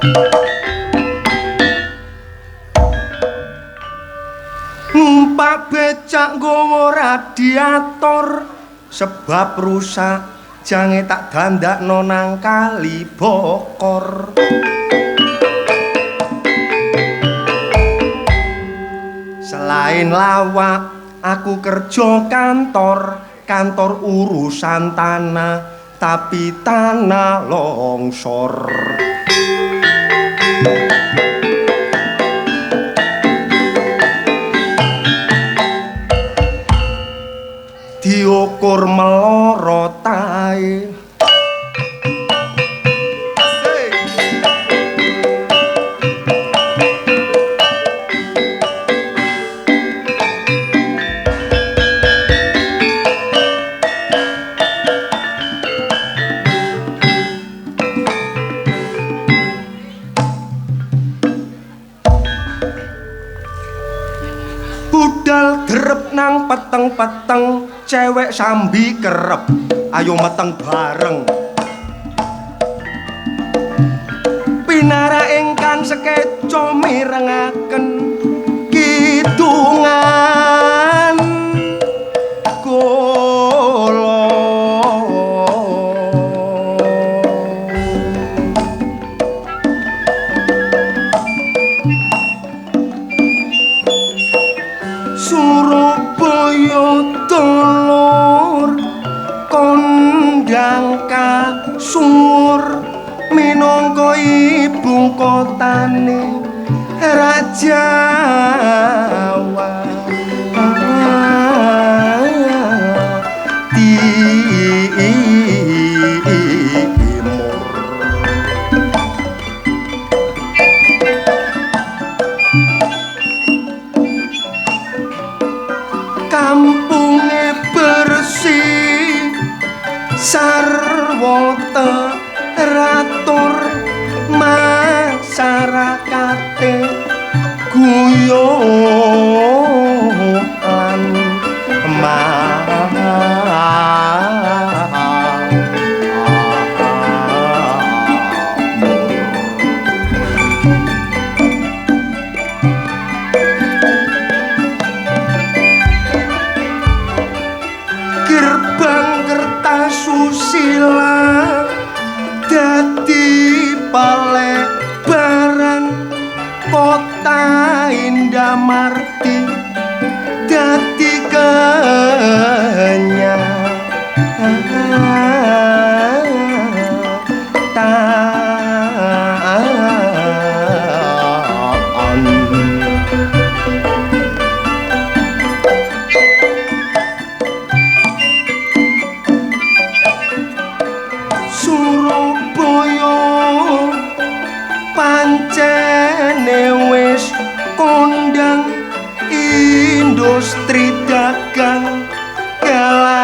Numpak becak nggawa radiator sebab rusak jange tak dandakno nang kali bokor. Selain lawak aku kerja kantor urusan tanah tapi tanah longsor. Diukur meloro tae budal derep nang peteng-peteng cewek sambi kerep ayo meteng bareng pinara ingkang sekeca mirengaken kidungan kula Surabaya dulur kondang kasur minangka ibu kotane Raja Jawa kampunge bersih sarwa teratur masyarakate guyub lan susila dadi palebaran kota Indamarti dadi industri dagang kelawan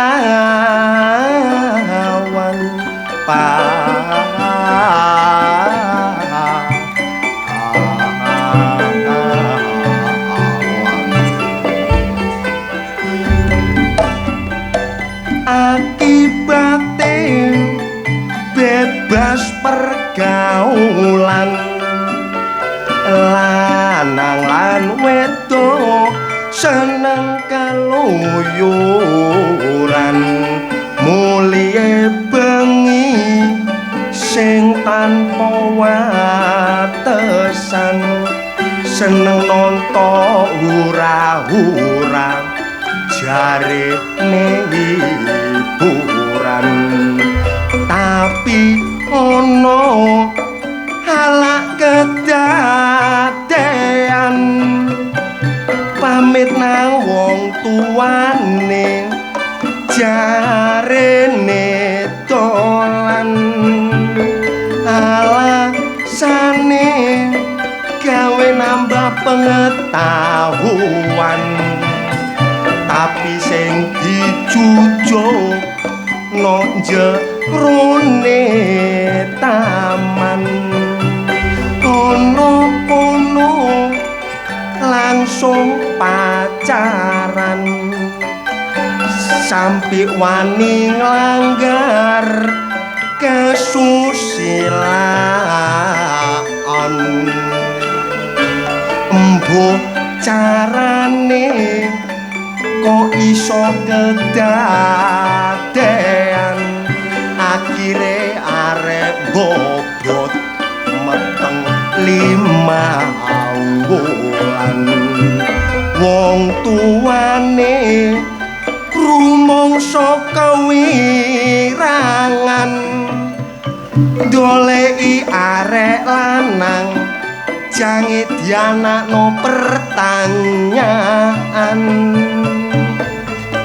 akibate bebas pergaulan lanang lan wedok seneng kaluyuran mulie bengi sing tanpa watesan seneng nonton hura-hura jarene hiburan tapi ono halak kedadean pamit nang wong tuane jarene dolan alasane gawe nambah pengetahuan tapi sing dijujuk no jerone taman kono langsung pacaran sampai wani nglanggar kesusilaan boh carane kok iso kedadean akhire arek bobot meteng 5 wulan wong tuane rumangsa kewirangan doleki arek lanang jange dianakno pertanyaan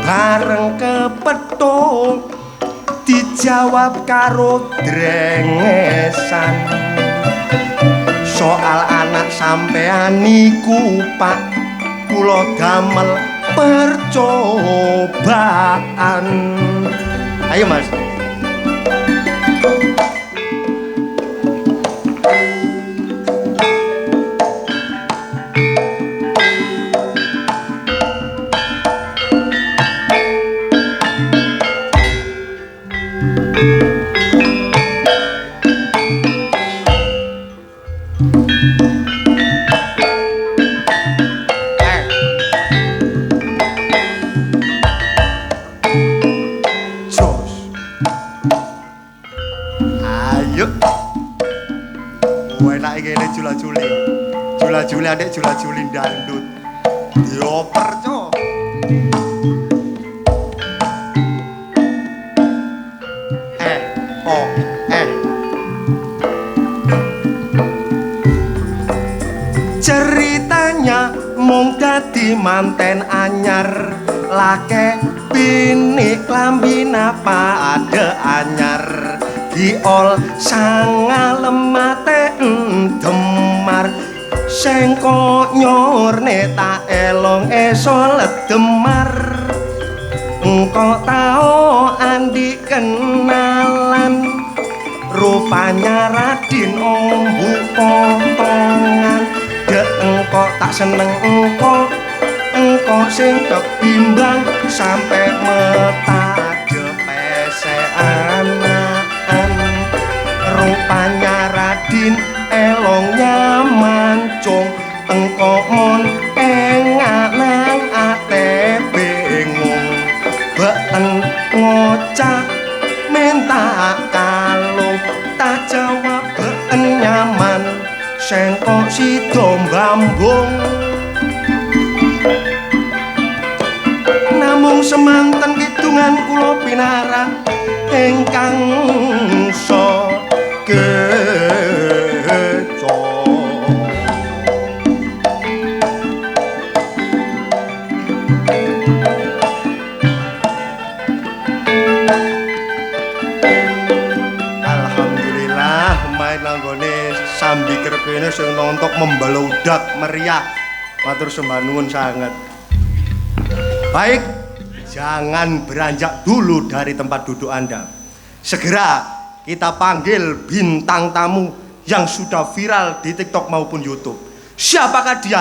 bareng kepethuk dijawab karo drengesan soal anak sampean niku Pak kula damel percobaan ayo Mas jula-juli adek jula-juli dangdut dioper co ceritanya mung dadi manten anyar lake bini klambi napa ada anyar diol sangalem mate demar sengko nyorne tak elong esol demar engko tau andi kenalan rupanya Radin ombu potongan dek engko tak seneng engko sing kebimbang sampai metade pesean rupanya Radin elongnya mancung engko mon enganang ate bingung beken ngocak minta kalung tak jawab beken nyaman sengko si dombambung namung semanten kidungan kula pinarak ingkang so sambi kerbene sing nontok membaludak meriah matur sembah nuwun sangat baik jangan beranjak dulu dari tempat duduk Anda segera kita panggil bintang tamu yang sudah viral di TikTok maupun YouTube siapakah dia